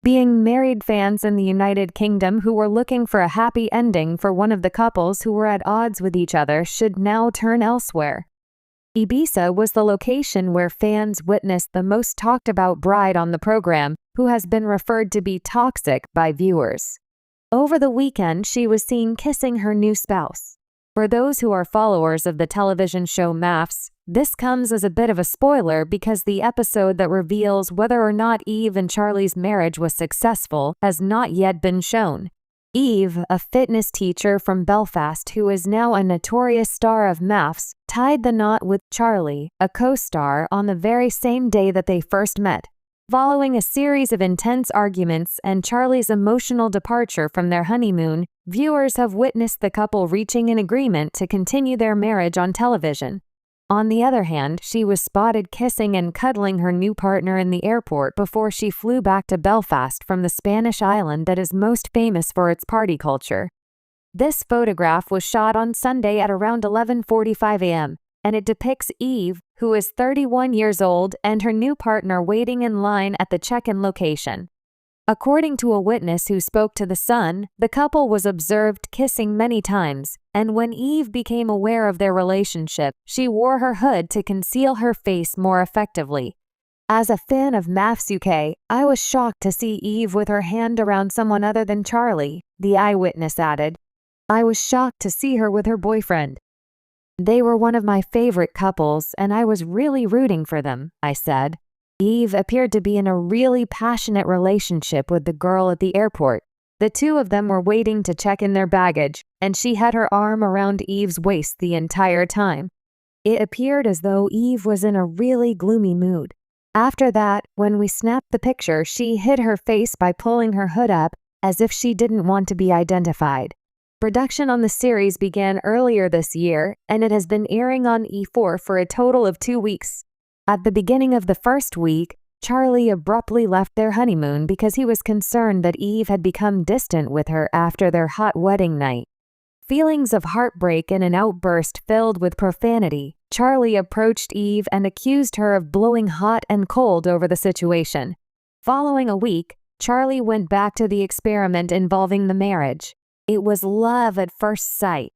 Being married fans in the United Kingdom who were looking for a happy ending for one of the couples who were at odds with each other should now turn elsewhere. Ibiza was the location where fans witnessed the most talked about bride on the program, who has been referred to be toxic by viewers. Over the weekend, she was seen kissing her new spouse. For those who are followers of the television show MAFS, this comes as a bit of a spoiler because the episode that reveals whether or not Eve and Charlie's marriage was successful has not yet been shown. Eve, a fitness teacher from Belfast who is now a notorious star of MAFS, tied the knot with Charlie, a co-star, on the very same day that they first met. Following a series of intense arguments and Charlie's emotional departure from their honeymoon, viewers have witnessed the couple reaching an agreement to continue their marriage on television. On the other hand, she was spotted kissing and cuddling her new partner in the airport before she flew back to Belfast from the Spanish island that is most famous for its party culture. This photograph was shot on Sunday at around 11:45 a.m., and it depicts Eve, who is 31 years old, and her new partner waiting in line at the check-in location. According to a witness who spoke to The Sun, the couple was observed kissing many times, and when Eve became aware of their relationship, she wore her hood to conceal her face more effectively. As a fan of MAFS UK, I was shocked to see Eve with her hand around someone other than Charlie, the eyewitness added. I was shocked to see her with her boyfriend. They were one of my favorite couples, and I was really rooting for them, I said. Eve appeared to be in a really passionate relationship with the girl at the airport. The two of them were waiting to check in their baggage, and she had her arm around Eve's waist the entire time. It appeared as though Eve was in a really gloomy mood. After that, when we snapped the picture, she hid her face by pulling her hood up as if she didn't want to be identified. Production on the series began earlier this year, and it has been airing on E4 for a total of 2 weeks. At the beginning of the first week, Charlie abruptly left their honeymoon because he was concerned that Eve had become distant with her after their hot wedding night. Feelings of heartbreak and an outburst filled with profanity, Charlie approached Eve and accused her of blowing hot and cold over the situation. Following a week, Charlie went back to the experiment involving the marriage. It was love at first sight.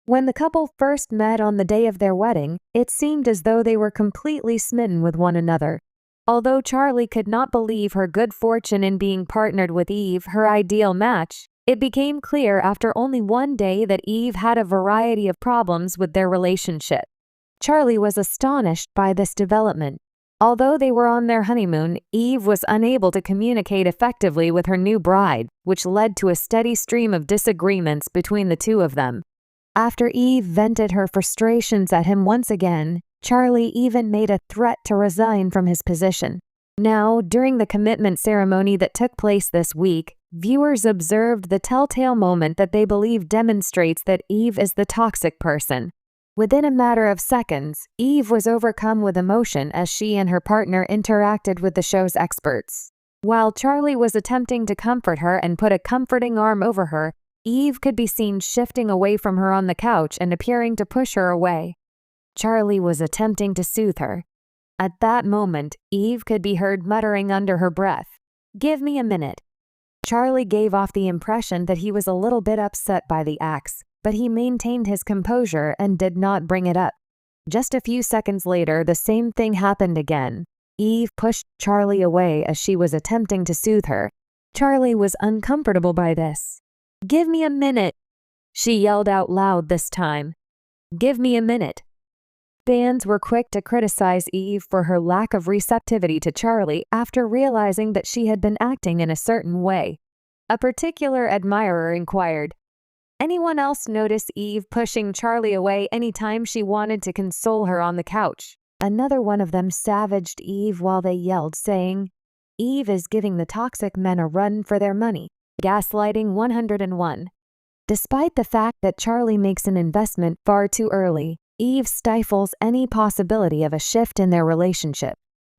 When the couple first met on the day of their wedding, it seemed as though they were completely smitten with one another. Although Charlie could not believe her good fortune in being partnered with Eve, her ideal match, it became clear after only one day that Eve had a variety of problems with their relationship. Charlie was astonished by this development. Although they were on their honeymoon, Eve was unable to communicate effectively with her new bride, which led to a steady stream of disagreements between the two of them. After Eve vented her frustrations at him once again, Charlie even made a threat to resign from his position. Now, during the commitment ceremony that took place this week, viewers observed the telltale moment that they believe demonstrates that Eve is the toxic person. Within a matter of seconds, Eve was overcome with emotion as she and her partner interacted with the show's experts. While Charlie was attempting to comfort her and put a comforting arm over her, Eve could be seen shifting away from her on the couch and appearing to push her away. Charlie was attempting to soothe her. At that moment, Eve could be heard muttering under her breath, "Give me a minute." Charlie gave off the impression that he was a little bit upset by the acts, but he maintained his composure and did not bring it up. Just a few seconds later, the same thing happened again. Eve pushed Charlie away as she was attempting to soothe her. Charlie was uncomfortable by this. "Give me a minute," she yelled out loud this time. "Give me a minute." Fans were quick to criticize Eve for her lack of receptivity to Charlie after realizing that she had been acting in a certain way. A particular admirer inquired, "Anyone else notice Eve pushing Charlie away anytime she wanted to console her on the couch?" Another one of them savaged Eve while they yelled, saying, "Eve is giving the toxic men a run for their money." Gaslighting 101. Despite the fact that Charlie makes an investment far too early, Eve stifles any possibility of a shift in their relationship.